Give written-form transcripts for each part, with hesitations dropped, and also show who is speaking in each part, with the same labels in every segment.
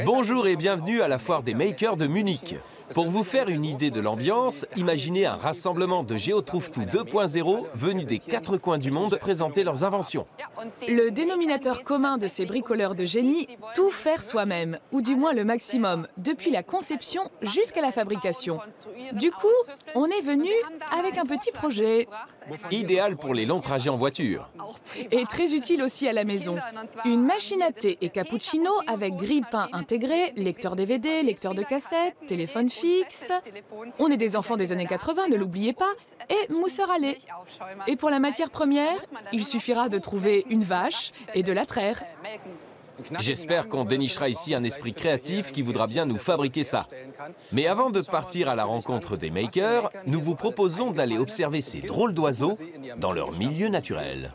Speaker 1: Bonjour et bienvenue à la foire des makers de Munich. Pour vous faire une idée de l'ambiance, imaginez un rassemblement de GeoTrouve-Tout 2.0 venus des quatre coins du monde présenter leurs inventions.
Speaker 2: Le dénominateur commun de ces bricoleurs de génie, tout faire soi-même, ou du moins le maximum, depuis la conception jusqu'à la fabrication. Du coup, on est venu avec un petit projet.
Speaker 1: Idéal pour les longs trajets en voiture.
Speaker 2: Et très utile aussi à la maison. Une machine à thé et cappuccino avec grille-pain intégré, lecteur DVD, lecteur de cassette, téléphone fixe. On est des enfants des années 80, ne l'oubliez pas, et mousseur à lait. Et pour la matière première, il suffira de trouver une vache et de la traire.
Speaker 1: J'espère qu'on dénichera ici un esprit créatif qui voudra bien nous fabriquer ça. Mais avant de partir à la rencontre des makers, nous vous proposons d'aller observer ces drôles d'oiseaux dans leur milieu naturel.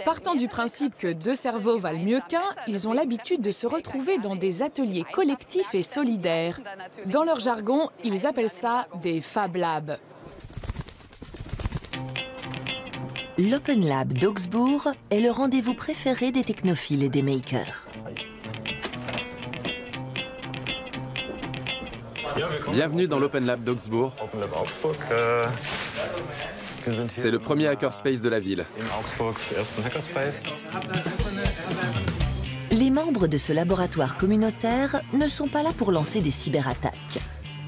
Speaker 2: Partant du principe que deux cerveaux valent mieux qu'un, ils ont l'habitude de se retrouver dans des ateliers collectifs et solidaires. Dans leur jargon, ils appellent ça des Fab Labs.
Speaker 3: L'Open Lab d'Augsbourg est le rendez-vous préféré des technophiles et des makers.
Speaker 4: Bienvenue dans l'Open Lab d'Augsbourg. C'est le premier hackerspace de la ville.
Speaker 3: Les membres de ce laboratoire communautaire ne sont pas là pour lancer des cyberattaques.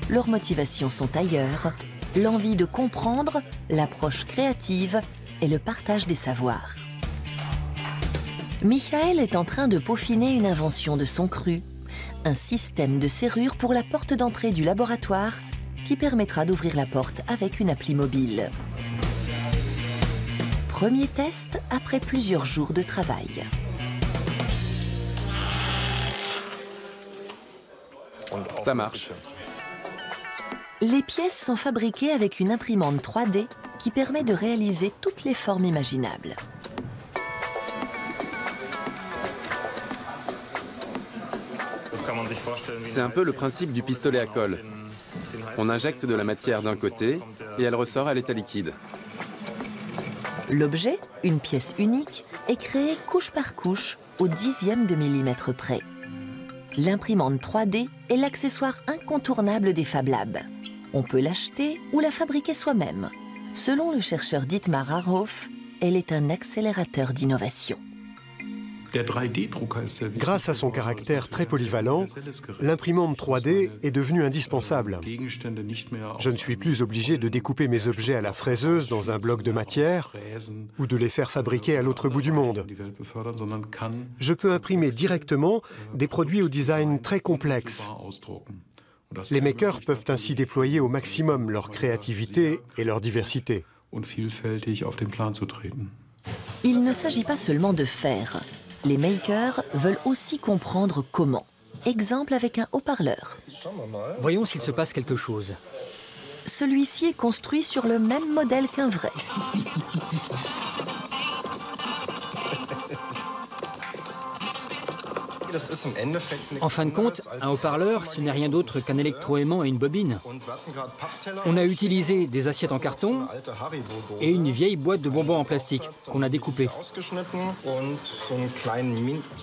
Speaker 3: Leurs motivations sont ailleurs, l'envie de comprendre, l'approche créative et le partage des savoirs. Michael est en train de peaufiner une invention de son cru, un système de serrure pour la porte d'entrée du laboratoire qui permettra d'ouvrir la porte avec une appli mobile. Premier test après plusieurs jours de travail.
Speaker 4: Ça marche.
Speaker 3: Les pièces sont fabriquées avec une imprimante 3D qui permet de réaliser toutes les formes imaginables.
Speaker 4: C'est un peu le principe du pistolet à colle. On injecte de la matière d'un côté et elle ressort à l'état liquide.
Speaker 3: L'objet, une pièce unique, est créée couche par couche au dixième de millimètre près. L'imprimante 3D est l'accessoire incontournable des Fab Labs. On peut l'acheter ou la fabriquer soi-même. Selon le chercheur Dietmar Harhoff, elle est un accélérateur d'innovation.
Speaker 5: Grâce à son caractère très polyvalent, l'imprimante 3D est devenue indispensable. Je ne suis plus obligé de découper mes objets à la fraiseuse dans un bloc de matière ou de les faire fabriquer à l'autre bout du monde. Je peux imprimer directement des produits au design très complexe. Les makers peuvent ainsi déployer au maximum leur créativité et leur diversité.
Speaker 3: Il ne s'agit pas seulement de faire. Les makers veulent aussi comprendre comment. Exemple avec un haut-parleur.
Speaker 6: Voyons s'il se passe quelque chose.
Speaker 3: Celui-ci est construit sur le même modèle qu'un vrai.
Speaker 6: En fin de compte, un haut-parleur, ce n'est rien d'autre qu'un électroaimant et une bobine. On a utilisé des assiettes en carton et une vieille boîte de bonbons en plastique qu'on a découpée.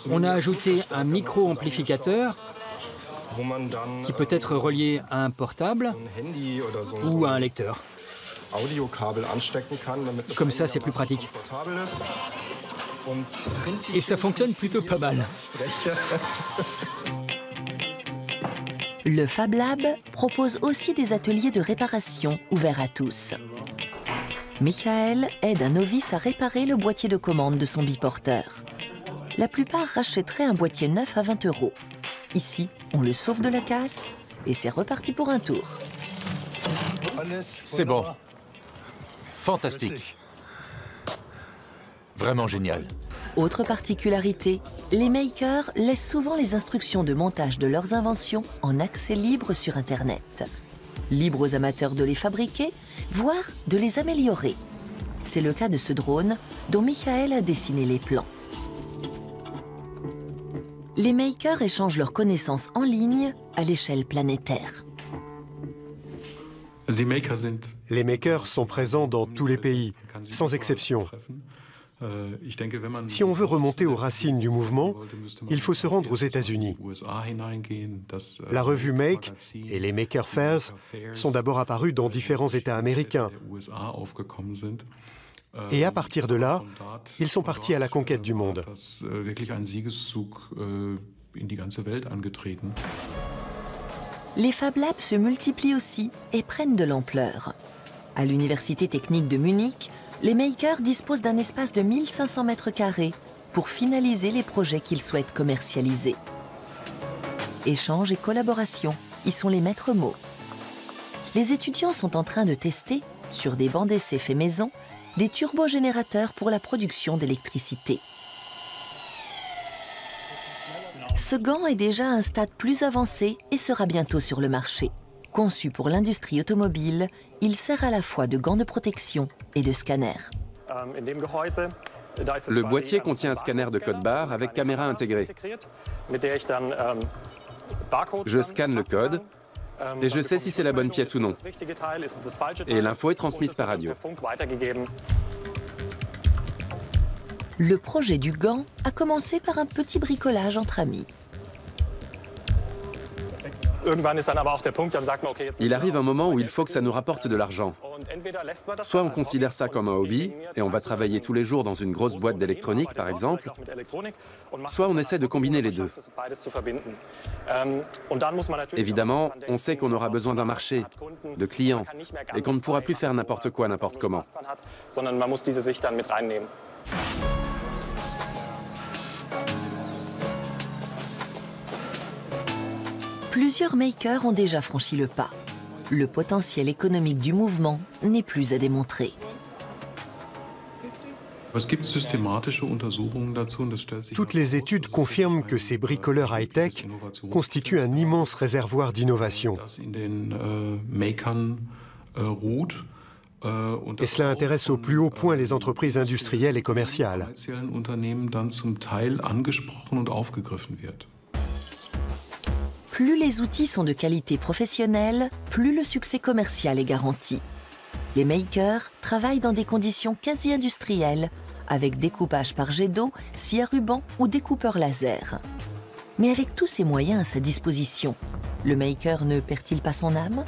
Speaker 6: On a ajouté un micro-amplificateur qui peut être relié à un portable ou à un lecteur. Comme ça, c'est plus pratique. Et ça fonctionne plutôt pas mal.
Speaker 3: Le Fab Lab propose aussi des ateliers de réparation ouverts à tous. Michael aide un novice à réparer le boîtier de commande de son biporteur. La plupart rachèteraient un boîtier neuf à 20 €. Ici, on le sauve de la casse et c'est reparti pour un tour.
Speaker 7: C'est bon. Fantastique. Vraiment génial.
Speaker 3: Autre particularité, les makers laissent souvent les instructions de montage de leurs inventions en accès libre sur Internet. Libre aux amateurs de les fabriquer, voire de les améliorer. C'est le cas de ce drone dont Michael a dessiné les plans. Les makers échangent leurs connaissances en ligne à l'échelle planétaire.
Speaker 5: Les makers sont présents dans tous les pays, sans exception. Si on veut remonter aux racines du mouvement, il faut se rendre aux États-Unis. La revue Make et les Maker Fairs sont d'abord apparus dans différents États américains. Et à partir de là, ils sont partis à la conquête du monde.
Speaker 3: Les Fab Labs se multiplient aussi et prennent de l'ampleur. À l'Université technique de Munich, les makers disposent d'un espace de 1500 m² pour finaliser les projets qu'ils souhaitent commercialiser. Échange et collaboration y sont les maîtres mots. Les étudiants sont en train de tester, sur des bancs d'essai faits maison, des turbogénérateurs pour la production d'électricité. Ce gant est déjà à un stade plus avancé et sera bientôt sur le marché. Conçu pour l'industrie automobile, il sert à la fois de gant de protection et de scanner.
Speaker 4: Le boîtier contient un scanner de code barre avec caméra intégrée. Je scanne le code et je sais si c'est la bonne pièce ou non. Et l'info est transmise par radio.
Speaker 3: Le projet du gant a commencé par un petit bricolage entre amis.
Speaker 4: Il arrive un moment où il faut que ça nous rapporte de l'argent. Soit on considère ça comme un hobby, et on va travailler tous les jours dans une grosse boîte d'électronique, par exemple, soit on essaie de combiner les deux. Évidemment, on sait qu'on aura besoin d'un marché, de clients, et qu'on ne pourra plus faire n'importe quoi, n'importe comment.
Speaker 3: Plusieurs makers ont déjà franchi le pas. Le potentiel économique du mouvement n'est plus à démontrer.
Speaker 5: Toutes les études confirment que ces bricoleurs high-tech constituent un immense réservoir d'innovation. Et cela intéresse au plus haut point les entreprises industrielles et commerciales.
Speaker 3: Plus les outils sont de qualité professionnelle, plus le succès commercial est garanti. Les makers travaillent dans des conditions quasi industrielles, avec découpage par jet d'eau, scie à ruban ou découpeur laser. Mais avec tous ces moyens à sa disposition, le maker ne perd-il pas son âme ?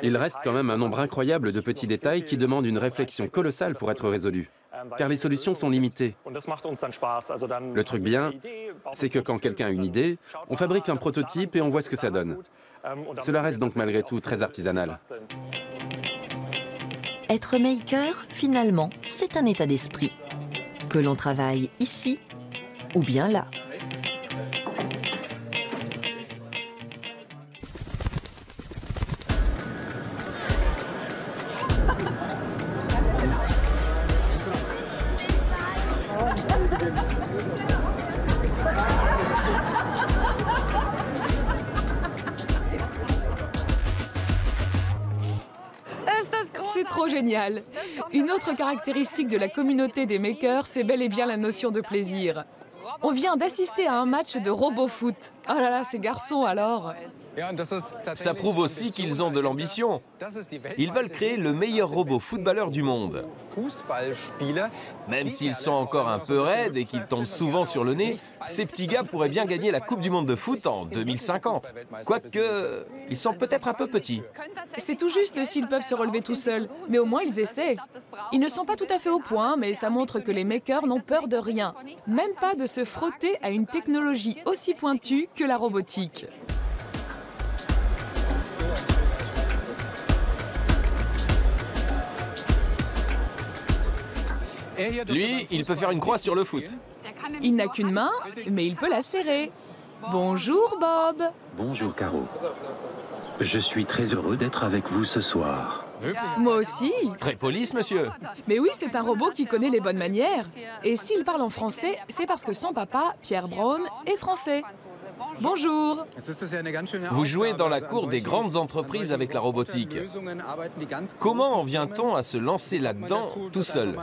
Speaker 4: Il reste quand même un nombre incroyable de petits détails qui demandent une réflexion colossale pour être résolus, car les solutions sont limitées. Le truc bien, c'est que quand quelqu'un a une idée, on fabrique un prototype et on voit ce que ça donne. Cela reste donc malgré tout très artisanal.
Speaker 3: Être maker, finalement, c'est un état d'esprit. Que l'on travaille ici ou bien là.
Speaker 2: C'est trop génial. Une autre caractéristique de la communauté des makers, c'est bel et bien la notion de plaisir. On vient d'assister à un match de robofoot. Oh là là, ces garçons alors.
Speaker 1: Ça prouve aussi qu'ils ont de l'ambition. Ils veulent créer le meilleur robot footballeur du monde. Même s'ils sont encore un peu raides et qu'ils tombent souvent sur le nez, ces petits gars pourraient bien gagner la Coupe du Monde de foot en 2050. Quoique, ils sont peut-être un peu petits.
Speaker 2: C'est tout juste s'ils peuvent se relever tout seuls, mais au moins ils essaient. Ils ne sont pas tout à fait au point, mais ça montre que les makers n'ont peur de rien. Même pas de se frotter à une technologie aussi pointue que la robotique.
Speaker 1: Lui, il peut faire une croix sur le foot.
Speaker 2: Il n'a qu'une main, mais il peut la serrer. Bonjour Bob.
Speaker 7: Bonjour Caro. Je suis très heureux d'être avec vous ce soir.
Speaker 2: Moi aussi.
Speaker 1: Très police, monsieur.
Speaker 2: Mais oui, c'est un robot qui connaît les bonnes manières. Et s'il parle en français, c'est parce que son papa, Pierre Braun, est français. Bonjour.
Speaker 1: Vous jouez dans la cour des grandes entreprises avec la robotique. Comment en vient-on à se lancer là-dedans tout seul?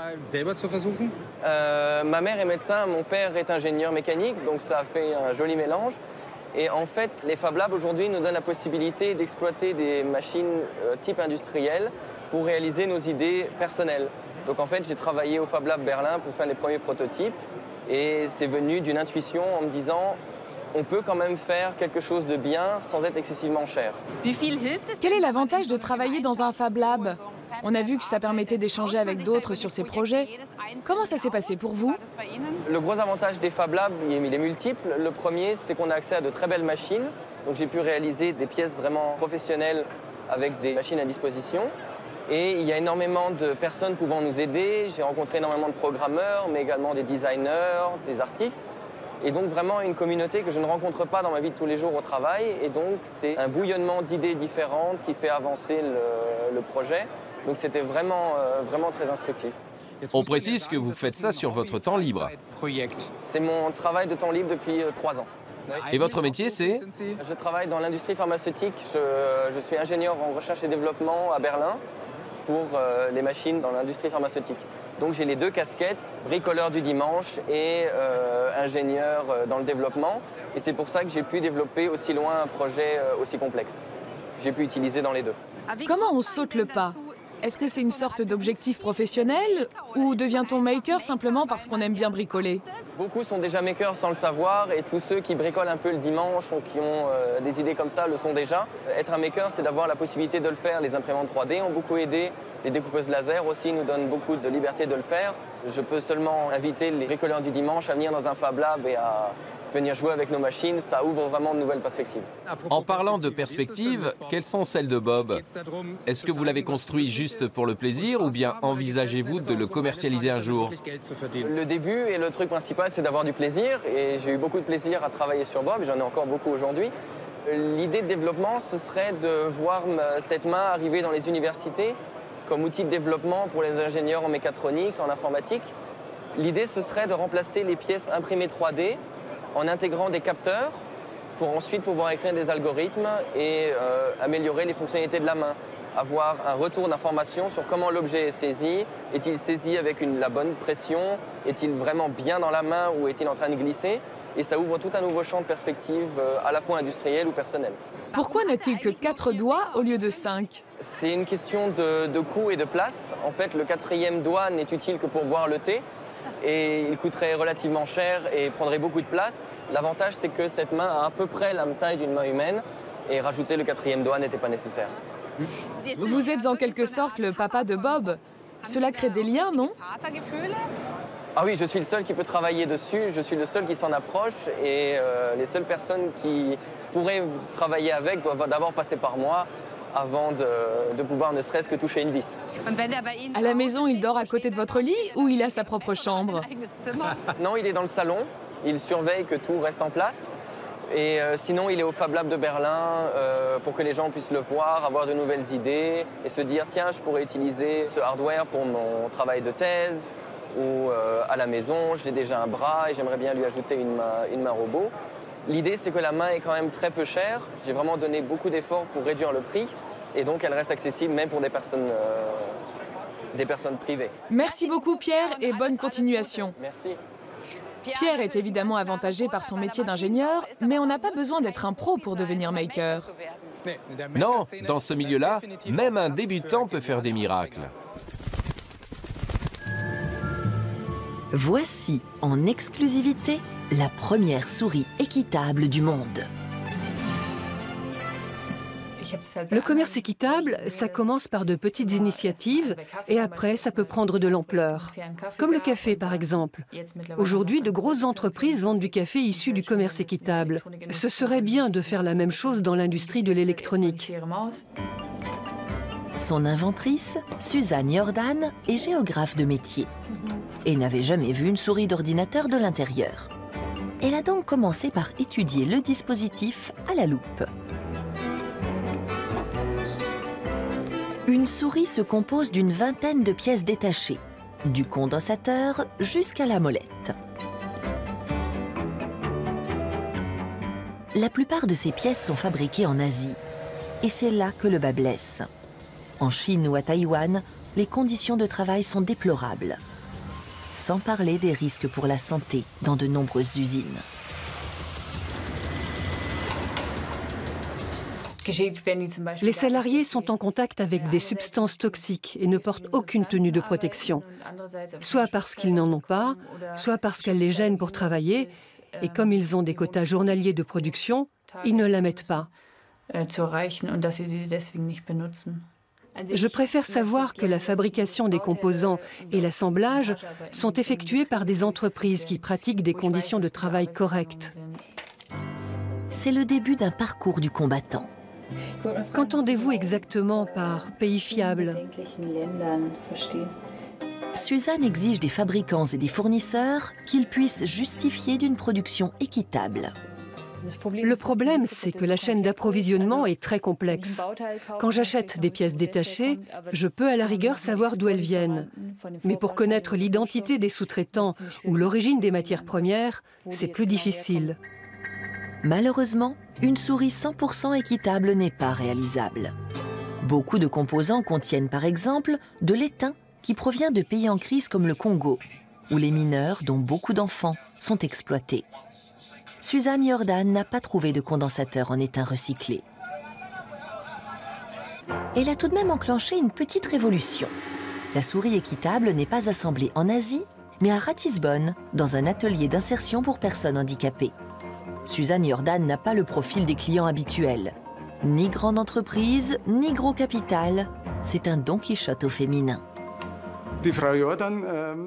Speaker 8: Ma mère est médecin, mon père est ingénieur mécanique, donc ça a fait un joli mélange. Et en fait, les Fab Labs aujourd'hui nous donnent la possibilité d'exploiter des machines type industriel pour réaliser nos idées personnelles. Donc en fait, j'ai travaillé au Fab Lab Berlin pour faire les premiers prototypes et c'est venu d'une intuition en me disant on peut quand même faire quelque chose de bien sans être excessivement cher.
Speaker 2: Quel est l'avantage de travailler dans un Fab Lab? On a vu que ça permettait d'échanger avec d'autres sur ces projets. Comment ça s'est passé pour vous?
Speaker 8: Le gros avantage des Fab Labs, il est multiple. Le premier, c'est qu'on a accès à de très belles machines. Donc j'ai pu réaliser des pièces vraiment professionnelles avec des machines à disposition. Et il y a énormément de personnes pouvant nous aider. J'ai rencontré énormément de programmeurs, mais également des designers, des artistes. Et donc vraiment une communauté que je ne rencontre pas dans ma vie de tous les jours au travail. Et donc c'est un bouillonnement d'idées différentes qui fait avancer le projet. Donc c'était vraiment très instructif.
Speaker 1: On précise que vous faites ça sur votre temps libre.
Speaker 8: C'est mon travail de temps libre depuis 3 ans.
Speaker 1: Et votre métier, c'est?
Speaker 8: Je travaille dans l'industrie pharmaceutique. Je suis ingénieur en recherche et développement à Berlin pour les machines dans l'industrie pharmaceutique. Donc j'ai les 2 casquettes, bricoleur du dimanche et ingénieur dans le développement. Et c'est pour ça que j'ai pu développer aussi loin un projet aussi complexe. J'ai pu utiliser dans les 2.
Speaker 2: Comment on saute le pas? Est-ce que c'est une sorte d'objectif professionnel ou devient-on maker simplement parce qu'on aime bien bricoler?
Speaker 8: Beaucoup sont déjà makers sans le savoir et tous ceux qui bricolent un peu le dimanche ou qui ont des idées comme ça le sont déjà. Être un maker, c'est d'avoir la possibilité de le faire. Les imprimantes 3D ont beaucoup aidé. Les découpeuses laser aussi nous donnent beaucoup de liberté de le faire. Je peux seulement inviter les bricoleurs du dimanche à venir dans un Fab Lab et à venir jouer avec nos machines. Ça ouvre vraiment de nouvelles perspectives.
Speaker 1: En parlant de perspectives, quelles sont celles de Bob? Est-ce que vous l'avez construit juste pour le plaisir ou bien envisagez-vous de le commercialiser un jour?
Speaker 8: Le début et le truc principal, c'est d'avoir du plaisir. Et j'ai eu beaucoup de plaisir à travailler sur Bob. J'en ai encore beaucoup aujourd'hui. L'idée de développement, ce serait de voir cette main arriver dans les universités comme outil de développement pour les ingénieurs en mécatronique, en informatique. L'idée, ce serait de remplacer les pièces imprimées 3D en intégrant des capteurs pour ensuite pouvoir écrire des algorithmes et améliorer les fonctionnalités de la main. Avoir un retour d'information sur comment l'objet est saisi. Est-il saisi avec la bonne pression? Est-il vraiment bien dans la main ou est-il en train de glisser? Et ça ouvre tout un nouveau champ de perspective à la fois industriel ou personnel.
Speaker 2: Pourquoi n'a-t-il que 4 doigts au lieu de 5?
Speaker 8: C'est une question de coût et de place. En fait, le 4e doigt n'est utile que pour boire le thé. Et il coûterait relativement cher et prendrait beaucoup de place. L'avantage, c'est que cette main a à peu près la taille d'une main humaine et rajouter le 4e doigt n'était pas nécessaire.
Speaker 2: Vous êtes en quelque sorte le papa de Bob. Cela crée des liens, non?
Speaker 8: Ah oui, je suis le seul qui peut travailler dessus, je suis le seul qui s'en approche et les seules personnes qui pourraient travailler avec doivent d'abord passer par moi avant de pouvoir ne serait-ce que toucher une vis.
Speaker 2: À la maison, il dort à côté de votre lit ou il a sa propre chambre?
Speaker 8: Non, il est dans le salon. Il surveille que tout reste en place. Et sinon, il est au Fab Lab de Berlin pour que les gens puissent le voir, avoir de nouvelles idées et se dire « Tiens, je pourrais utiliser ce hardware pour mon travail de thèse » ou à la maison, j'ai déjà un bras et j'aimerais bien lui ajouter une main robot. L'idée, c'est que la main est quand même très peu chère. J'ai vraiment donné beaucoup d'efforts pour réduire le prix et donc elle reste accessible même pour des personnes privées.
Speaker 2: Merci beaucoup Pierre et bonne continuation.
Speaker 8: Merci.
Speaker 2: Pierre est évidemment avantagé par son métier d'ingénieur, mais on n'a pas besoin d'être un pro pour devenir maker.
Speaker 1: Non, dans ce milieu-là, même un débutant peut faire des miracles.
Speaker 3: Voici en exclusivité la première souris équitable du monde.
Speaker 9: Le commerce équitable, ça commence par de petites initiatives et après, ça peut prendre de l'ampleur. Comme le café, par exemple. Aujourd'hui, de grosses entreprises vendent du café issu du commerce équitable. Ce serait bien de faire la même chose dans l'industrie de l'électronique.
Speaker 3: Son inventrice, Suzanne Jordan, est géographe de métier et n'avait jamais vu une souris d'ordinateur de l'intérieur. Elle a donc commencé par étudier le dispositif à la loupe. Une souris se compose d'une vingtaine de pièces détachées, du condensateur jusqu'à la molette. La plupart de ces pièces sont fabriquées en Asie, et c'est là que le bât blesse. En Chine ou à Taïwan, les conditions de travail sont déplorables, sans parler des risques pour la santé dans de nombreuses usines.
Speaker 9: Les salariés sont en contact avec des substances toxiques et ne portent aucune tenue de protection, soit parce qu'ils n'en ont pas, soit parce qu'elles les gênent pour travailler, et comme ils ont des quotas journaliers de production, ils ne la mettent pas. Je préfère savoir que la fabrication des composants et l'assemblage sont effectués par des entreprises qui pratiquent des conditions de travail correctes.
Speaker 3: C'est le début d'un parcours du combattant.
Speaker 9: Qu'entendez-vous exactement par pays fiable?
Speaker 3: Suzanne exige des fabricants et des fournisseurs qu'ils puissent justifier d'une production équitable.
Speaker 9: Le problème, c'est que la chaîne d'approvisionnement est très complexe. Quand j'achète des pièces détachées, je peux à la rigueur savoir d'où elles viennent. Mais pour connaître l'identité des sous-traitants ou l'origine des matières premières, c'est plus difficile.
Speaker 3: Malheureusement, une souris 100% équitable n'est pas réalisable. Beaucoup de composants contiennent par exemple de l'étain qui provient de pays en crise comme le Congo, où les mineurs, dont beaucoup d'enfants, sont exploités. Suzanne Jordan n'a pas trouvé de condensateur en étain recyclé. Elle a tout de même enclenché une petite révolution. La souris équitable n'est pas assemblée en Asie, mais à Ratisbonne, dans un atelier d'insertion pour personnes handicapées. Suzanne Jordan n'a pas le profil des clients habituels. Ni grande entreprise, ni gros capital. C'est un Don Quichotte au féminin.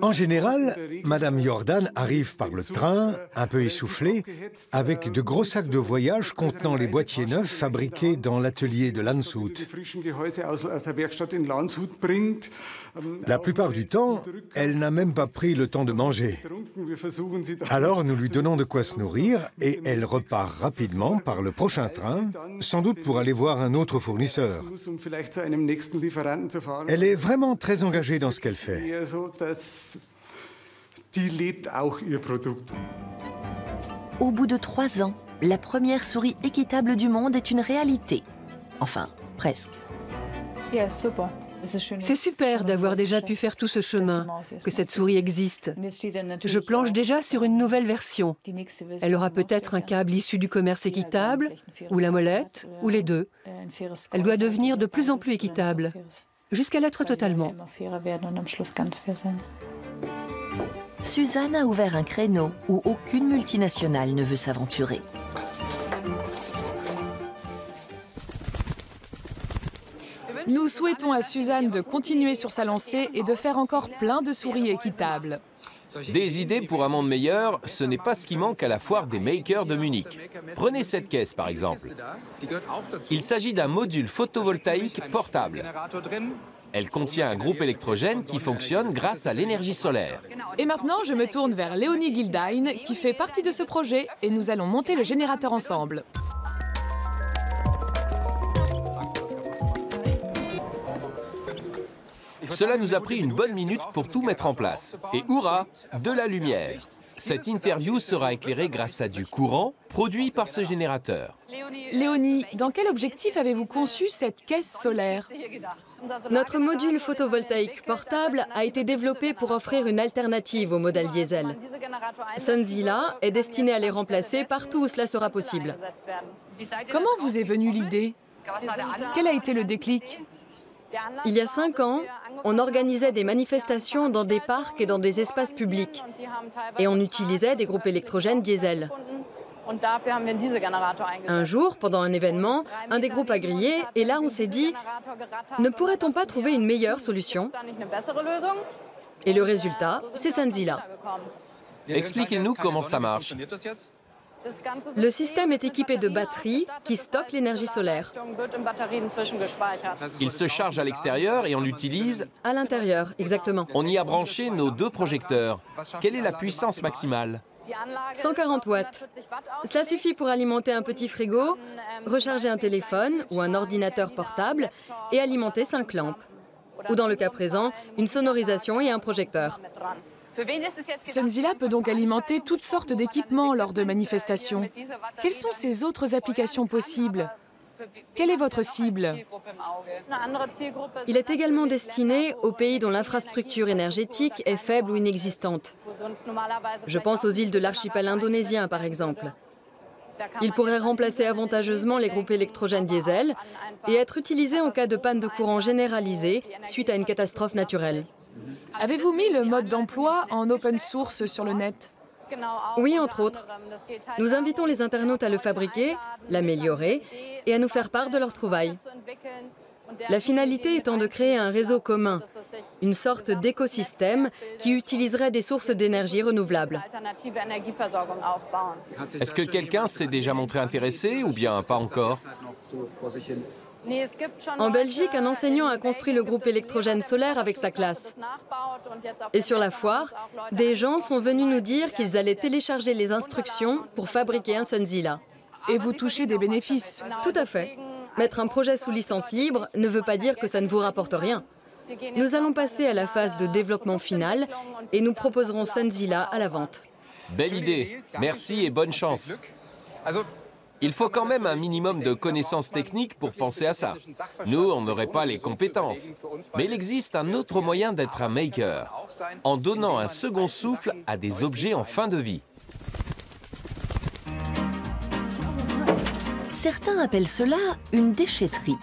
Speaker 10: En général, Madame Jordan arrive par le train, un peu essoufflée, avec de gros sacs de voyage contenant les boîtiers neufs fabriqués dans l'atelier de Landshut. La plupart du temps, elle n'a même pas pris le temps de manger. Alors nous lui donnons de quoi se nourrir et elle repart rapidement par le prochain train, sans doute pour aller voir un autre fournisseur. Elle est vraiment très engagée dans ce qu'elle fait.
Speaker 3: Au bout de 3 ans, la première souris équitable du monde est une réalité. Enfin, presque.
Speaker 9: C'est super d'avoir déjà pu faire tout ce chemin, que cette souris existe. Je planche déjà sur une nouvelle version. Elle aura peut-être un câble issu du commerce équitable, ou la molette, ou les deux. Elle doit devenir de plus en plus équitable, jusqu'à l'être totalement.
Speaker 3: Suzanne a ouvert un créneau où aucune multinationale ne veut s'aventurer.
Speaker 2: Nous souhaitons à Suzanne de continuer sur sa lancée et de faire encore plein de souris équitables.
Speaker 1: Des idées pour un monde meilleur, ce n'est pas ce qui manque à la foire des makers de Munich. Prenez cette caisse par exemple. Il s'agit d'un module photovoltaïque portable. Elle contient un groupe électrogène qui fonctionne grâce à l'énergie solaire.
Speaker 2: Et maintenant, je me tourne vers Léonie Gildein, qui fait partie de ce projet, et nous allons monter le générateur ensemble.
Speaker 1: Cela nous a pris une bonne minute pour tout mettre en place. Et hurrah, de la lumière. Cette interview sera éclairée grâce à du courant produit par ce générateur.
Speaker 2: Léonie, dans quel objectif avez-vous conçu cette caisse solaire?
Speaker 11: Notre module photovoltaïque portable a été développé pour offrir une alternative au modèle diesel. Sunzilla est destiné à les remplacer partout où cela sera possible.
Speaker 2: Comment vous est venue l'idée? Quel a été le déclic?
Speaker 11: Il y a 5 ans, on organisait des manifestations dans des parcs et dans des espaces publics. Et on utilisait des groupes électrogènes diesel. Un jour, pendant un événement, un des groupes a grillé et là on s'est dit « Ne pourrait-on pas trouver une meilleure solution ?» Et le résultat, c'est Sunzilla.
Speaker 1: Expliquez-nous comment ça marche.
Speaker 11: Le système est équipé de batteries qui stockent l'énergie solaire.
Speaker 1: Il se charge à l'extérieur et on l'utilise
Speaker 11: à l'intérieur, exactement.
Speaker 1: On y a branché nos 2 projecteurs. Quelle est la puissance maximale?
Speaker 11: 140 watts. Cela suffit pour alimenter un petit frigo, recharger un téléphone ou un ordinateur portable et alimenter 5 lampes. Ou dans le cas présent, une sonorisation et un projecteur.
Speaker 2: Sunzilla peut donc alimenter toutes sortes d'équipements lors de manifestations. Quelles sont ces autres applications possibles? Quelle est votre cible?
Speaker 11: Il est également destiné aux pays dont l'infrastructure énergétique est faible ou inexistante. Je pense aux îles de l'archipel indonésien, par exemple. Il pourrait remplacer avantageusement les groupes électrogènes diesel et être utilisé en cas de panne de courant généralisée suite à une catastrophe naturelle.
Speaker 2: Avez-vous mis le mode d'emploi en open source sur le net?
Speaker 11: Oui, entre autres. Nous invitons les internautes à le fabriquer, l'améliorer et à nous faire part de leurs trouvailles. La finalité étant de créer un réseau commun, une sorte d'écosystème qui utiliserait des sources d'énergie renouvelables.
Speaker 1: Est-ce que quelqu'un s'est déjà montré intéressé ou bien pas encore?
Speaker 11: En Belgique, un enseignant a construit le groupe électrogène solaire avec sa classe. Et sur la foire, des gens sont venus nous dire qu'ils allaient télécharger les instructions pour fabriquer un Sunzilla.
Speaker 2: Et vous touchez des bénéfices?
Speaker 11: Tout à fait. Mettre un projet sous licence libre ne veut pas dire que ça ne vous rapporte rien. Nous allons passer à la phase de développement final et nous proposerons Sunzilla à la vente.
Speaker 1: Belle idée. Merci et bonne chance. Il faut quand même un minimum de connaissances techniques pour penser à ça. Nous, on n'aurait pas les compétences. Mais il existe un autre moyen d'être un maker, en donnant un second souffle à des objets en fin de vie.
Speaker 3: Certains appellent cela une déchetterie.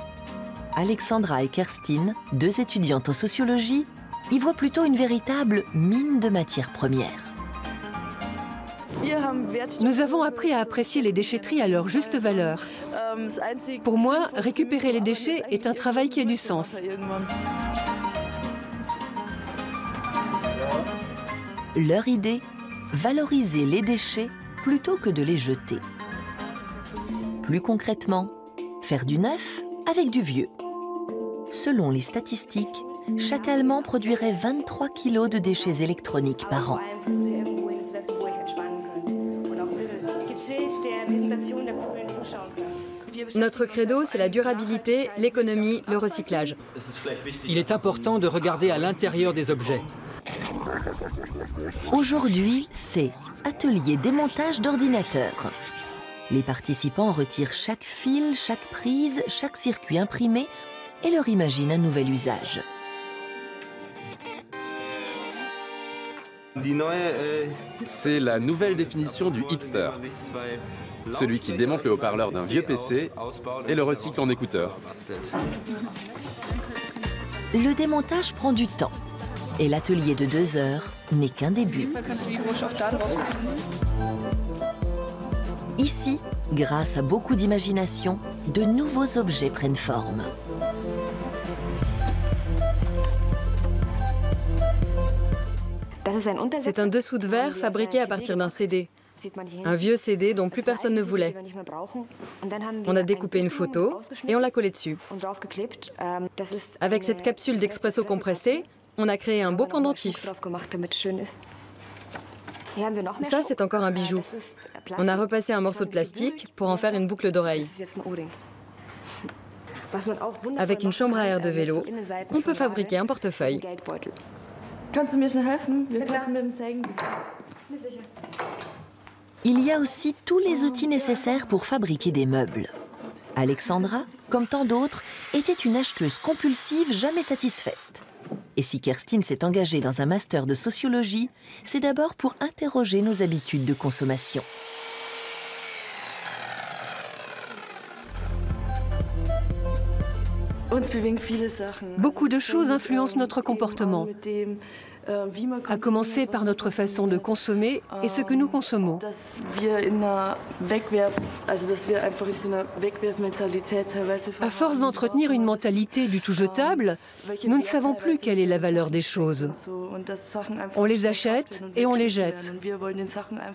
Speaker 3: Alexandra et Kerstin, deux étudiantes en sociologie, y voient plutôt une véritable mine de matières premières.
Speaker 9: Nous avons appris à apprécier les déchetteries à leur juste valeur. Pour moi, récupérer les déchets est un travail qui a du sens.
Speaker 3: Leur idée, valoriser les déchets plutôt que de les jeter. Plus concrètement, faire du neuf avec du vieux. Selon les statistiques, chaque Allemand produirait 23 kilos de déchets électroniques par an.
Speaker 11: Notre credo, c'est la durabilité, l'économie, le recyclage.
Speaker 6: Il est important de regarder à l'intérieur des objets.
Speaker 3: Aujourd'hui, c'est atelier démontage d'ordinateurs. Les participants retirent chaque fil, chaque prise, chaque circuit imprimé et leur imaginent un nouvel usage.
Speaker 4: C'est la nouvelle définition du hipster. Celui qui démonte le haut-parleur d'un vieux PC et le recycle en écouteur.
Speaker 3: Le démontage prend du temps et l'atelier de 2 heures n'est qu'un début. Ici, grâce à beaucoup d'imagination, de nouveaux objets prennent forme.
Speaker 11: C'est un dessous de verre fabriqué à partir d'un CD. Un vieux CD dont plus personne ne voulait. On a découpé une photo et on l'a collée dessus. Avec cette capsule d'expresso compressée, on a créé un beau pendentif. Ça, c'est encore un bijou. On a repassé un morceau de plastique pour en faire une boucle d'oreille. Avec une chambre à air de vélo, on peut fabriquer un portefeuille.
Speaker 3: Il y a aussi tous les outils nécessaires pour fabriquer des meubles. Alexandra, comme tant d'autres, était une acheteuse compulsive jamais satisfaite. Et si Kerstin s'est engagée dans un master de sociologie, c'est d'abord pour interroger nos habitudes de consommation.
Speaker 9: Beaucoup de choses influencent notre comportement, à commencer par notre façon de consommer et ce que nous consommons. À force d'entretenir une mentalité du tout jetable, nous ne savons plus quelle est la valeur des choses. On les achète et on les jette.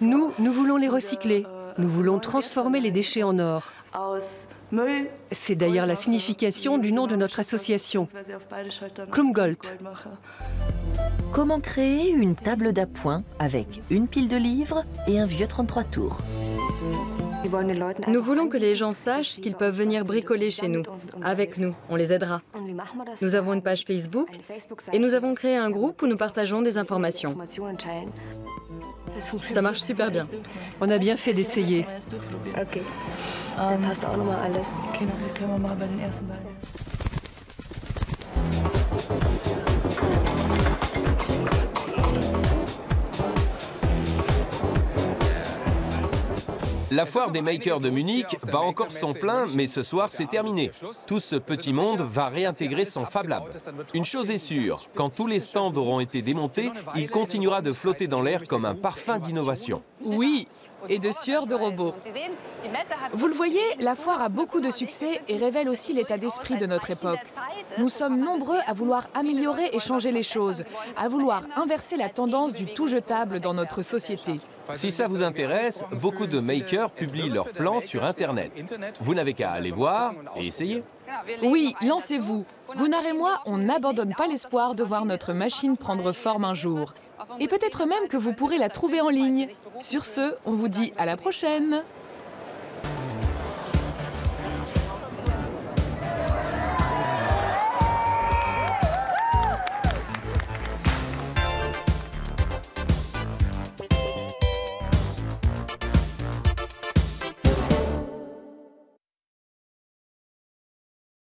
Speaker 9: Nous voulons les recycler. Nous voulons transformer les déchets en or. C'est d'ailleurs la signification du nom de notre association, Klumgold.
Speaker 3: Comment créer une table d'appoint avec une pile de livres et un vieux 33 tours?
Speaker 11: Nous voulons que les gens sachent qu'ils peuvent venir bricoler chez nous. Avec nous, on les aidera. Nous avons une page Facebook et nous avons créé un groupe où nous partageons des informations. Ça marche super bien.
Speaker 9: On a bien fait d'essayer.
Speaker 1: La foire des makers de Munich bat encore son plein, mais ce soir c'est terminé. Tout ce petit monde va réintégrer son Fab Lab. Une chose est sûre, quand tous les stands auront été démontés, il continuera de flotter dans l'air comme un parfum d'innovation.
Speaker 2: Oui, et de sueur de robot. Vous le voyez, la foire a beaucoup de succès et révèle aussi l'état d'esprit de notre époque. Nous sommes nombreux à vouloir améliorer et changer les choses, à vouloir inverser la tendance du tout jetable dans notre société.
Speaker 1: Si ça vous intéresse, beaucoup de makers publient leurs plans sur Internet. Vous n'avez qu'à aller voir et essayer.
Speaker 2: Oui, lancez-vous. Gunnar et moi, on n'abandonne pas l'espoir de voir notre machine prendre forme un jour. Et peut-être même que vous pourrez la trouver en ligne. Sur ce, on vous dit à la prochaine.